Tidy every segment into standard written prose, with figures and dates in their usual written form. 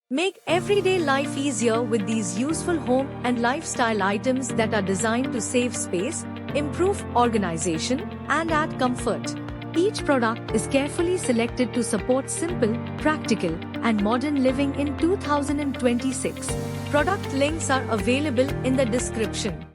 Make everyday life easier with these useful home and lifestyle items that are designed to save space, improve organization, and add comfort. Each product is carefully selected to support simple, practical, and modern living in 2026. Product links are available in the description.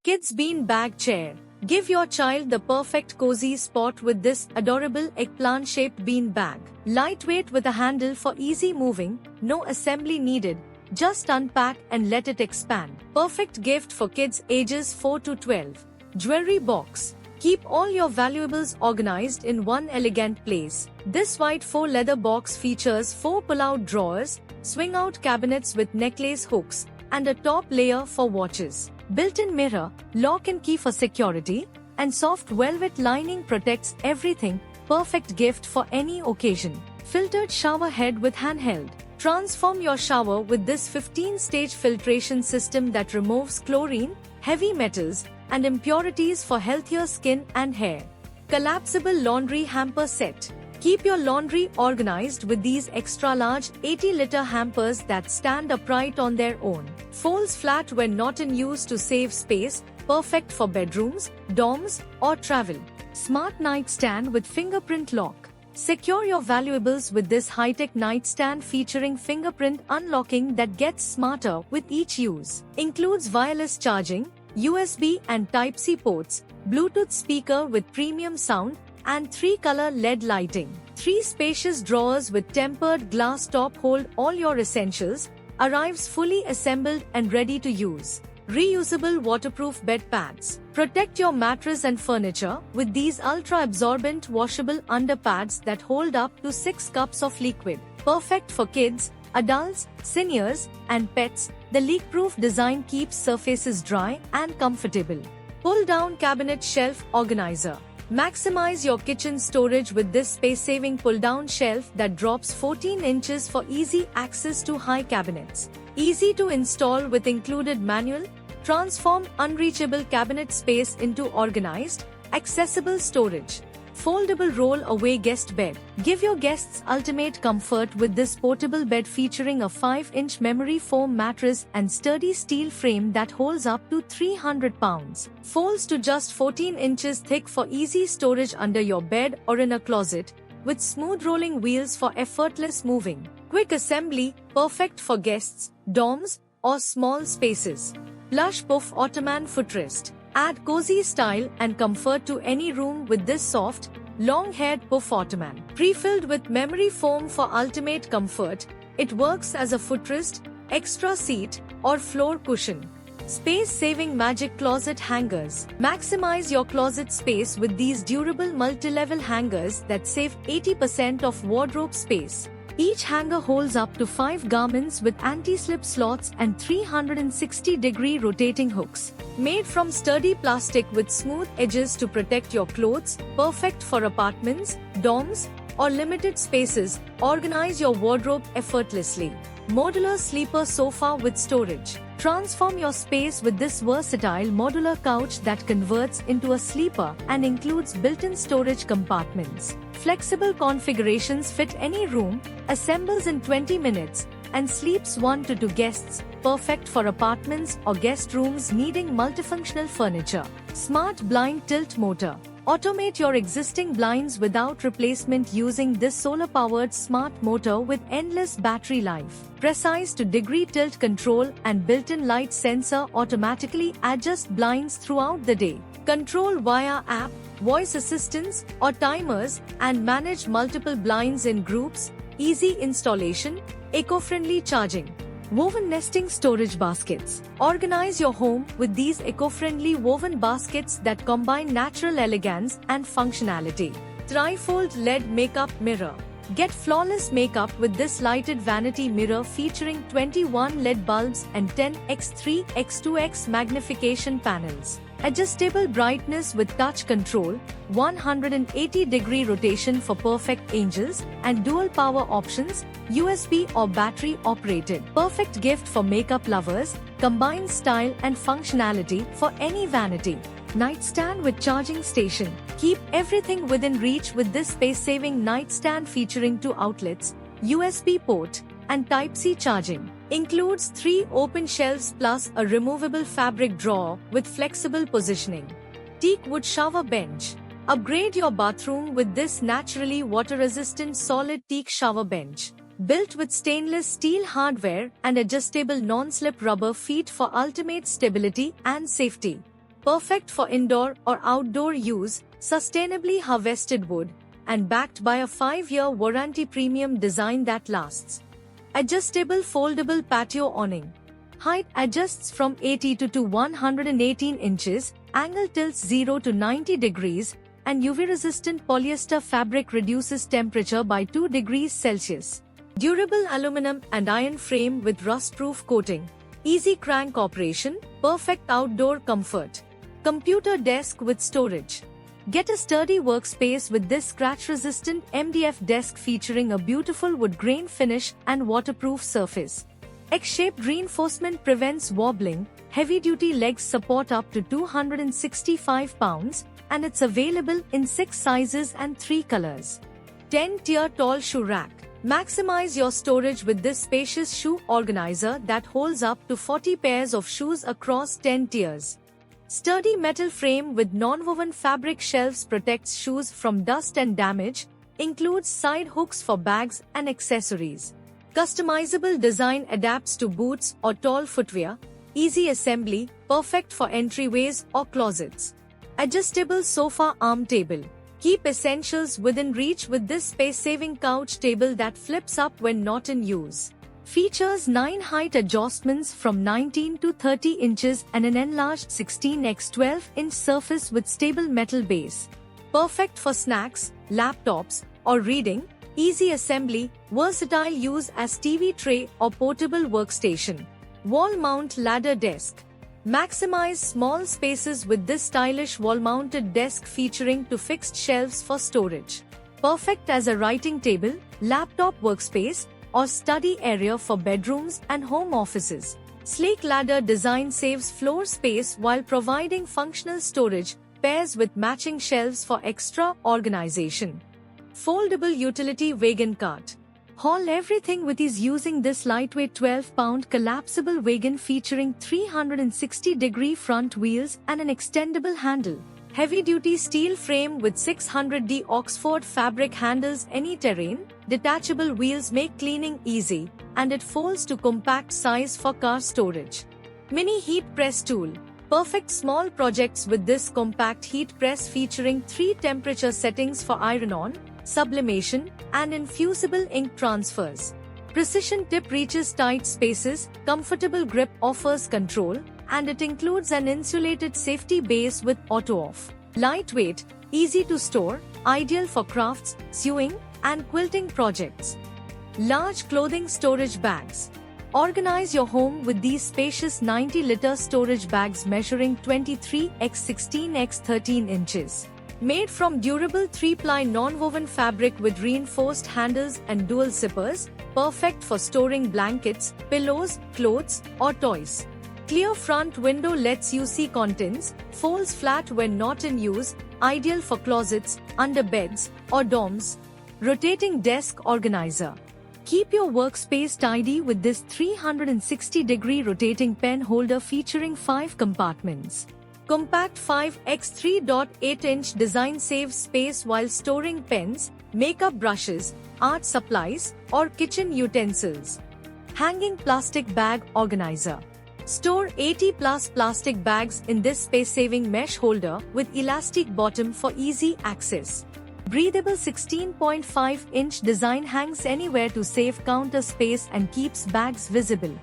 Kids Bean Bag Chair. Give your child the perfect cozy spot with this adorable eggplant-shaped bean bag. Lightweight with a handle for easy moving, no assembly needed, just unpack and let it expand. Perfect gift for kids ages 4 to 12. Jewelry box. Keep all your valuables organized in one elegant place. This white faux leather box features 4 pull-out drawers, swing-out cabinets with necklace hooks, and a top layer for watches. Built-in mirror, lock and key for security, and soft velvet lining protects everything. Perfect gift for any occasion. Filtered shower head with handheld. Transform your shower with this 15-stage filtration system that removes chlorine, heavy metals, and impurities for healthier skin and hair. Collapsible laundry hamper set. Keep your laundry organized with these extra-large 80-liter hampers that stand upright on their own. Folds flat when not in use to save space, perfect for bedrooms, dorms, or travel. Smart nightstand with fingerprint lock. Secure your valuables with this high-tech nightstand featuring fingerprint unlocking that gets smarter with each use. Includes wireless charging, USB and Type-C ports, Bluetooth speaker with premium sound, and 3-color LED lighting. 3 spacious drawers with tempered glass top hold all your essentials. Arrives fully assembled and ready to use. Reusable waterproof bed pads. Protect your mattress and furniture with these ultra-absorbent washable underpads that hold up to 6 cups of liquid. Perfect for kids, adults, seniors, and pets. The leak-proof design keeps surfaces dry and comfortable. Pull-down cabinet shelf organizer. Maximize your kitchen storage with this space-saving pull-down shelf that drops 14 inches for easy access to high cabinets. Easy to install with included manual. Transform unreachable cabinet space into organized, accessible storage. Foldable roll-away guest bed. Give your guests ultimate comfort with this portable bed featuring a 5-inch memory foam mattress and sturdy steel frame that holds up to 300 pounds. Folds to just 14 inches thick for easy storage under your bed or in a closet, with smooth rolling wheels for effortless moving. Quick assembly, perfect for guests, dorms, or small spaces. Plush puff ottoman footrest. Add cozy style and comfort to any room with this soft, long-haired puff ottoman. Pre-filled with memory foam for ultimate comfort, it works as a footrest, extra seat, or floor cushion. Space-saving magic closet hangers. Maximize your closet space with these durable multi-level hangers that save 80% of wardrobe space. Each hanger holds up to 5 garments with anti-slip slots and 360-degree rotating hooks. Made from sturdy plastic with smooth edges to protect your clothes, perfect for apartments, dorms, or limited spaces. Organize your wardrobe effortlessly. Modular sleeper sofa with storage. Transform your space with this versatile modular couch that converts into a sleeper and includes built-in storage compartments. Flexible configurations fit any room, assembles in 20 minutes, and sleeps 1 to 2 guests, perfect for apartments or guest rooms needing multifunctional furniture. Smart blind tilt motor. Automate your existing blinds without replacement using this solar-powered smart motor with endless battery life. Precise to degree tilt control and built-in light sensor automatically adjust blinds throughout the day. Control via app, voice assistants, or timers, and manage multiple blinds in groups. Easy installation, eco-friendly charging. Woven nesting storage baskets. Organize your home with these eco-friendly woven baskets that combine natural elegance and functionality. Trifold LED makeup mirror. Get flawless makeup with this lighted vanity mirror featuring 21 LED bulbs and 10x3x2x magnification panels. Adjustable brightness with touch control, 180-degree rotation for perfect angles, and dual power options, USB or battery operated. Perfect gift for makeup lovers, combines style and functionality for any vanity. Nightstand with charging station. Keep everything within reach with this space-saving nightstand featuring 2 outlets, USB port, and Type-C charging. Includes 3 open shelves plus a removable fabric drawer with flexible positioning. Teak wood shower bench. Upgrade your bathroom with this naturally water-resistant solid teak shower bench. Built with stainless steel hardware and adjustable non-slip rubber feet for ultimate stability and safety. Perfect for indoor or outdoor use, sustainably harvested wood, and backed by a 5-year warranty. Premium design that lasts. Adjustable foldable patio awning. Height adjusts from 82 to 118 inches, angle tilts 0 to 90 degrees, and UV-resistant polyester fabric reduces temperature by 2 degrees Celsius. Durable aluminum and iron frame with rust-proof coating. Easy crank operation, perfect outdoor comfort. Computer desk with storage. Get a sturdy workspace with this scratch-resistant MDF desk featuring a beautiful wood grain finish and waterproof surface. X-shaped reinforcement prevents wobbling, heavy-duty legs support up to 265 pounds, and it's available in 6 sizes and 3 colors. 10-tier tall shoe rack. Maximize your storage with this spacious shoe organizer that holds up to 40 pairs of shoes across 10 tiers. Sturdy metal frame with non-woven fabric shelves protects shoes from dust and damage, includes side hooks for bags and accessories. Customizable design adapts to boots or tall footwear, easy assembly, perfect for entryways or closets. Adjustable sofa arm table. Keep essentials within reach with this space-saving couch table that flips up when not in use. Features 9 height adjustments from 19 to 30 inches and an enlarged 16x12-inch surface with stable metal base. Perfect for snacks, laptops, or reading, easy assembly, versatile use as TV tray or portable workstation. Wall mount ladder desk. Maximize small spaces with this stylish wall-mounted desk featuring 2 fixed shelves for storage. Perfect as a writing table, laptop workspace, or study area for bedrooms and home offices. Sleek ladder design saves floor space while providing functional storage, pairs with matching shelves for extra organization. Foldable utility wagon cart. Haul everything with ease using this lightweight 12-pound collapsible wagon featuring 360-degree front wheels and an extendable handle. Heavy-duty steel frame with 600D Oxford fabric handles any terrain. Detachable wheels make cleaning easy, and it folds to compact size for car storage. Mini heat press tool. Perfect small projects with this compact heat press featuring 3 temperature settings for iron-on, sublimation, and infusible ink transfers. Precision tip reaches tight spaces, comfortable grip offers control, and it includes an insulated safety base with auto-off. Lightweight, easy to store, ideal for crafts, sewing, and quilting projects. Large clothing storage bags. Organize your home with these spacious 90-liter storage bags measuring 23 x 16 x 13 inches. Made from durable 3-ply non-woven fabric with reinforced handles and dual zippers, perfect for storing blankets, pillows, clothes, or toys. Clear front window lets you see contents, folds flat when not in use, ideal for closets, under beds, or dorms. Rotating desk organizer. Keep your workspace tidy with this 360-degree rotating pen holder featuring 5 compartments. Compact 5x 3.8-inch design saves space while storing pens, makeup brushes, art supplies, or kitchen utensils. Hanging plastic bag organizer. Store 80+ plastic bags in this space-saving mesh holder with elastic bottom for easy access. Breathable 16.5-inch design hangs anywhere to save counter space and keeps bags visible.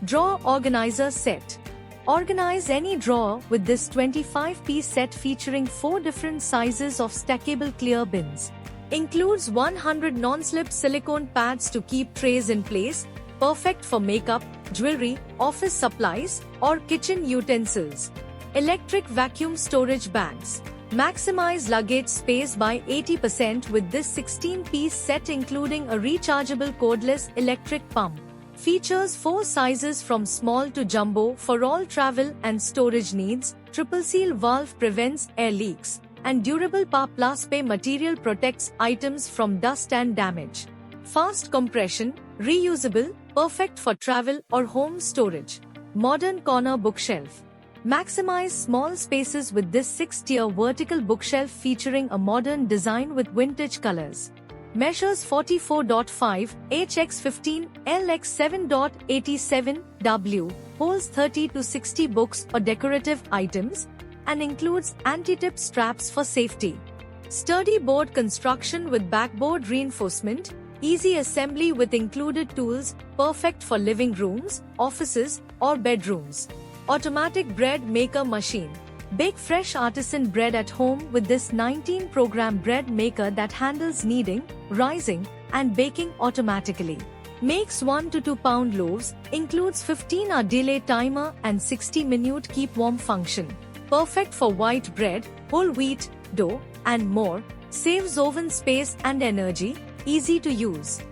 Drawer organizer set. Organize any drawer with this 25-piece set featuring 4 different sizes of stackable clear bins. Includes 100 non-slip silicone pads to keep trays in place, perfect for makeup, jewelry, office supplies, or kitchen utensils. Electric vacuum storage bags. Maximize luggage space by 80% with this 16-piece set including a rechargeable cordless electric pump. Features 4 sizes from small to jumbo for all travel and storage needs. Triple seal valve prevents air leaks, and durable Plaspe material protects items from dust and damage. Fast compression, reusable, perfect for travel or home storage. Modern corner bookshelf. Maximize small spaces with this 6-tier vertical bookshelf featuring a modern design with vintage colors. Measures 44.5 hx15 lx7.87 w, holds 30 to 60 books or decorative items, and includes anti-tip straps for safety. Sturdy board construction with backboard reinforcement, easy assembly with included tools, perfect for living rooms, offices, or bedrooms. Automatic bread maker machine. Bake fresh artisan bread at home with this 19-program bread maker that handles kneading, rising, and baking automatically. Makes 1 to 2 pound loaves, includes 15-hour delay timer and 60-minute keep warm function. Perfect for white bread, whole wheat, dough, and more. Saves oven space and energy, easy to use.